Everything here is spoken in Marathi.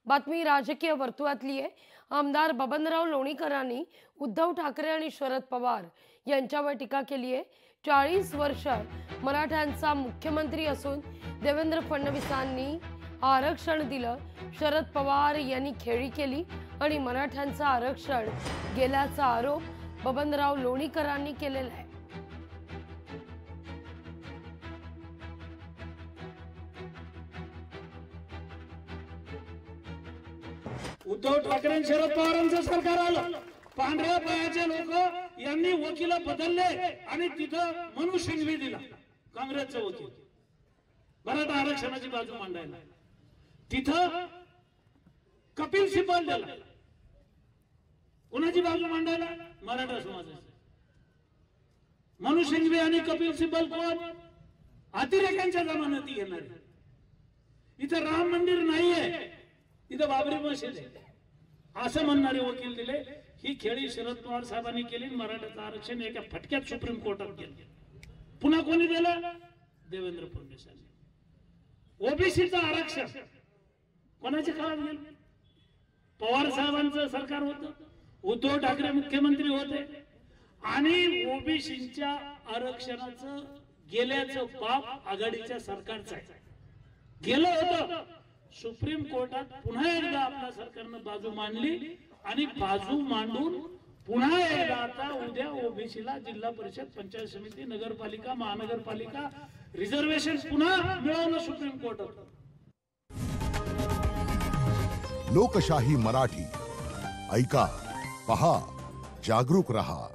बातमी राजकीय वर्तुळातली आहे। आमदार बबनराव लोणीकरांनी उद्धव ठाकरे आणि शरद पवार यांच्यावर टीका केली आहे। 40 वर्ष मराठ्यांचा मुख्यमंत्री असून देवेंद्र फडणवीसांनी आरक्षण दिलं, शरद पवार यांनी खेळी केली आणि मराठ्यांचं आरक्षण गेल्याचा आरोप बबनराव लोणीकरांनी केलेला आहे। उद्धव ठाकरे आणि शरद पवारांचं सरकार आलं, पांढऱ्या पायाचे लोक यांनी वकील बदलले आणि तिथं मनु सिंघवी दिला, काँग्रेसचा वकील, मराठा आरक्षणाची बाजू मांडायला। तिथं कपिल सिब्बल दिला, कोणाची बाजू मांडायला? मराठा समाजाची। मनु सिंघवी आणि कपिल सिब्बल कोण? अतिरेक्यांच्या जमानती घेणारे। इथं राम मंदिर नाहीये, इथं बाबरी मशीद आहे असं म्हणणारे वकील दिले। ही खेळी शरद पवार साहेबांनी केली। मराठ्याचं आरक्षण एका फटक्यात सुप्रीम कोर्टात गेलं। पुन्हा कोणी दिलं? देवेंद्र फडणवीसांनी। ओबीसीचं आरक्षण कोणाच्या काळात गेलं? पवार साहेबांचं सरकार होतं, उद्धव ठाकरे मुख्यमंत्री होते आणि ओबीसीच्या आरक्षणाचं गेल्याचं पाप आघाडीच्या सरकारचं आहे। गेलं होतं सुप्रीम कोर्टात, पुन्हा एकदा आपल्या सरकारनं बाजू मांडली आणि बाजू मांडून पुन्हा एकदा आता उद्या ओबीसीला जिल्हा परिषद, पंचायत समिती, नगरपालिका, महानगरपालिका रिझर्वेशन पुन्हा मिळवलं सुप्रीम कोर्टात। लोकशाही मराठी ऐका, पहा, जागरूक रहा।